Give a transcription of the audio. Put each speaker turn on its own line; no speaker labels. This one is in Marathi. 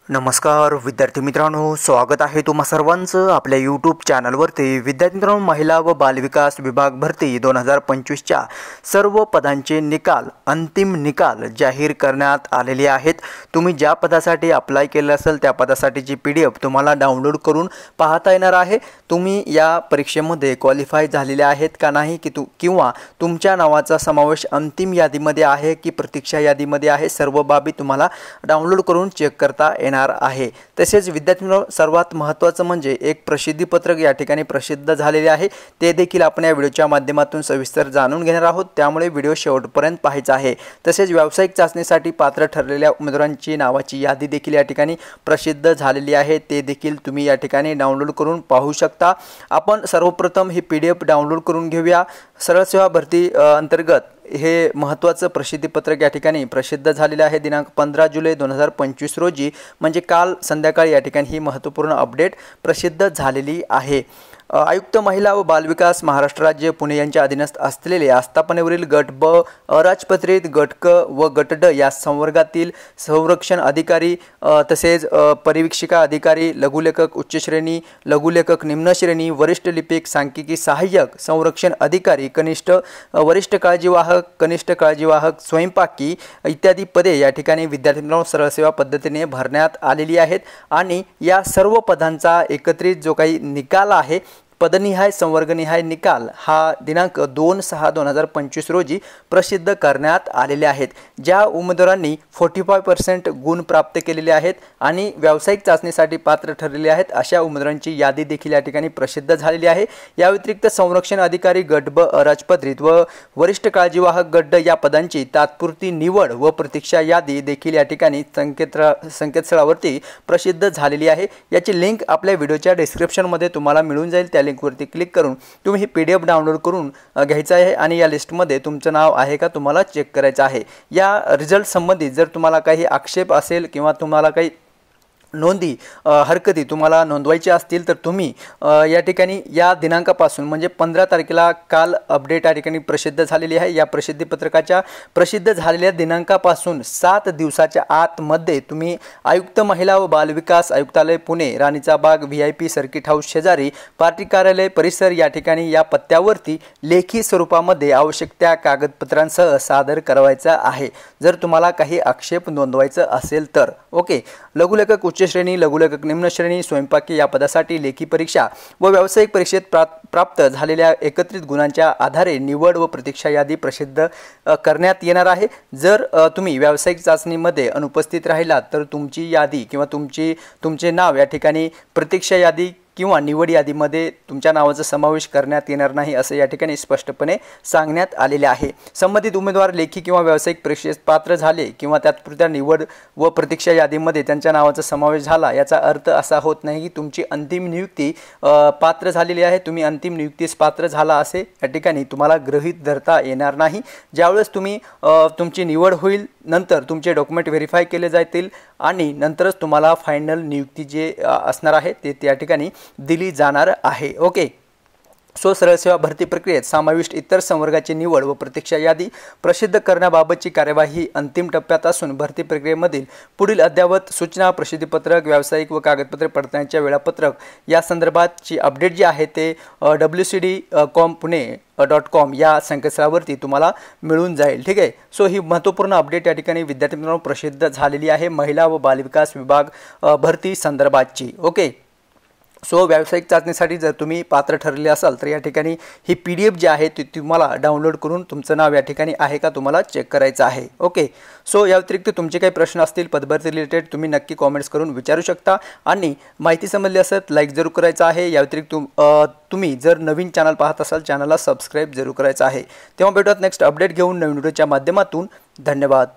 नमस्कार विद्यार्थी मित्रांनो, स्वागत आहे तुम्हा सर्वांचं आपल्या यूट्यूब चॅनलवरती। विद्यार्थी मित्रांनो, महिला व बालविकास विभाग भरती 2025च्या सर्व पदांचे निकाल, अंतिम निकाल जाहीर करण्यात आलेले आहेत। तुम्ही ज्या पदासाठी अप्लाय केले असेल त्या पदासाठीची PDF तुम्हाला डाउनलोड करून पाहता येणार आहे। तुम्ही या परीक्षेमध्ये क्वालिफाय झालेले आहेत का नाही किंवा तुमच्या नावाचा समावेश अंतिम यादीमध्ये आहे की प्रतीक्षा यादीमध्ये आहे, सर्व बाबी तुम्हाला डाउनलोड करून चेक करता येणार आहे। तसेच विद्यार्थ्यांनो, सर्वात महत्त्वाचं म्हणजे एक प्रसिद्धी पत्रक या ठिकाणी प्रसिद्ध झालेले आहे, ते देखील आपण या व्हिडिओच्या माध्यमातून सविस्तर जाणून घेणार आहोत, त्यामुळे व्हिडिओ शेवटपर्यंत पाहायचा आहे। तसेच व्यावसायिक चाचणीसाठी पात्र ठरलेल्या उमेदवारांची नावाची यादी देखील या ठिकाणी प्रसिद्ध झालेली आहे, ते देखील तुम्ही या ठिकाणी डाउनलोड करून पाहू शकता। आपण सर्वप्रथम ही PDF डाउनलोड करून घेऊया। सरळ सेवा भरती अंतर्गत हे महत्त्वाचं प्रसिद्धी पत्रक या ठिकाणी प्रसिद्ध झालेले आहे दिनांक 15 जुलै 2025 रोजी, म्हणजे काल संध्याकाळी या ठिकाणी ही महत्त्वपूर्ण अपडेट प्रसिद्ध झालेली आहे। आयुक्त महिला व बालविकास महाराष्ट्र राज्य पुणे यांच्या अधीनस्थ असलेले आस्थापनेवरील गट ब, अराजपत्रित गट क व गट ड या संवर्गातील संरक्षण अधिकारी, तसेच परिवीक्षिका अधिकारी, लघुलेखक उच्च श्रेणी, लघुलेखक निम्न श्रेणी, वरिष्ठ लिपिक, सांख्यिकी सहाय्यक, संरक्षण अधिकारी, कनिष्ठ वरिष्ठ काळजीवाहक, कनिष्ठ काळजीवाहक, स्वयंपाकी इत्यादी पदे या ठिकाणी विद्यार्थ्यांना सरळ सेवा पद्धतीने भरण्यात आलेली आहेत। आणि या सर्व पदांचा एकत्रित जो काही निकाल आहे, पदनिहाय संवर्गनिहाय निकाल, हा दिनांक 2/6/2025 रोजी प्रसिद्ध करण्यात आलेले आहेत। ज्या उमेदवारांनी 45% गुण प्राप्त केलेले आहेत आणि व्यावसायिक चाचणीसाठी पात्र ठरलेले आहेत, अशा उमेदवारांची यादी देखील या ठिकाणी प्रसिद्ध झालेली आहे। या व्यतिरिक्त संरक्षण अधिकारी गट ब, अराजपत्रित व वरिष्ठ काळजीवाहक गट ड या पदांची तात्पुरती निवड व प्रतीक्षा यादी देखील या ठिकाणी संकेतस्थळावरती प्रसिद्ध झालेली आहे। याची लिंक आपल्या व्हिडिओच्या डिस्क्रिप्शनमध्ये तुम्हाला मिळून जाईल। त्या लिंकवरती क्लिक करून तुम्ही ही PDF डाउनलोड करून घ्यायचा आहे आणि या लिस्टमध्ये तुमचं नाव आहे का तुम्हाला चेक करायचं आहे। या रिझल्ट संबंधित जर तुम्हाला काही आक्षेप असेल किंवा तुम्हाला काही नोंदी हरकती तुम्हाला नोंदवायची असतील तर तुम्ही या ठिकाणी या दिनांकापासून म्हणजे 15 तारखेला काल अपडेट या ठिकाणी प्रसिद्ध झालेली आहे। या प्रसिद्धी पत्रकाच्या प्रसिद्ध झालेल्या दिनांकापासून 7 दिवसाच्या आतमध्ये तुम्ही आयुक्त महिला व बालविकास आयुक्तालय पुणे, राणीचा बाग, VIP सर्किट हाऊस शेजारी, पार्टी कार्यालय परिसर या ठिकाणी या पत्त्यावरती लेखी स्वरूपामध्ये आवश्यक त्या कागदपत्रांसह सादर करायचा आहे, जर तुम्हाला काही आक्षेप नोंदवायचा असेल तर। ओके, लघुलेखक उच्च श्रेणी, लघुलेखक निम्न श्रेणी, स्वयंपाकी या पदासाठी लेखी परीक्षा व व्यावसायिक परीक्षेत प्राप्त झालेल्या एकत्रित गुणांच्या आधारे निवड व प्रतीक्षा यादी प्रसिद्ध करण्यात येणार आहे। जर तुम्ही व्यावसायिक चाचणीमध्ये अनुपस्थित राहिलात तर तुमची यादी किंवा तुमचे नाव या ठिकाणी प्रतीक्षा यादी किंवा निवड यादीमध्ये तुमच्या नावाचा समावेश करण्यात येणार नाही, असं या ठिकाणी स्पष्टपणे सांगण्यात आलेले आहे। संबंधित उमेदवार लेखी किंवा व्यावसायिक परीक्षेत पात्र झाले किंवा तात्पुरत्या निवड व प्रतीक्षा यादीमध्ये त्यांच्या नावाचा समावेश झाला, याचा अर्थ असा होत नाही की तुमची अंतिम नियुक्ती पात्र झालेली आहे। तुम्ही अंतिम नियुक्तीस पात्र झाला असे या ठिकाणी तुम्हाला गृहीत धरता येणार नाही। ज्यावेळेस तुमची निवड होईल, नंतर तुमचे डॉक्युमेंट व्हेरीफाय केले जातील आणि नंतरच तुम्हाला फायनल नियुक्ती जे असणार आहे ते त्या ठिकाणी दिली जाणार आहे। ओके, सो सरळ सेवा भरती प्रक्रियेत समाविष्ट इतर संवर्गाची निवड व प्रतीक्षा यादी प्रसिद्ध करण्याबाबतची कार्यवाही अंतिम टप्प्यात असून भरती प्रक्रियेमधील पुढील अद्ययावत सूचना, प्रसिद्धीपत्रक, व्यावसायिक व कागदपत्रे पडताळणीच्या वेळापत्रक या संदर्भातची अपडेट जी आहे ते wcd.com या संकेतस्थळावरती तुम्हाला मिळून जाईल। ठीक आहे, सो ही महत्त्वपूर्ण अपडेट या ठिकाणी विद्यार्थी मित्रांनो प्रसिद्ध झालेली आहे महिला व बालविकास विभाग भरती संदर्भातची। ओके, सो व्यावसायिक चाचणीसाठी जर तुम्ही पात्र ठरले असाल तर या ठिकाणी ही PDF जी आहे ती तुम्हाला डाउनलोड करून तुमचं नाव या ठिकाणी आहे का तुम्हाला चेक करायचं आहे। ओके, सो या व्यतिरिक्त तुमचे काही प्रश्न असतील पदभरती रिलेटेड तुम्ही नक्की कॉमेंट्स करून विचारू शकता आणि माहिती समजली असेल लाईक जरूर करायचं आहे। या व्यतिरिक्त तुम्ही जर नवीन चॅनल पाहत असाल चॅनलला सबस्क्राईब जरूर करायचं आहे। तेव्हा भेटूयात नेक्स्ट अपडेट घेऊन नवीन व्हिडिओच्या माध्यमातून। धन्यवाद।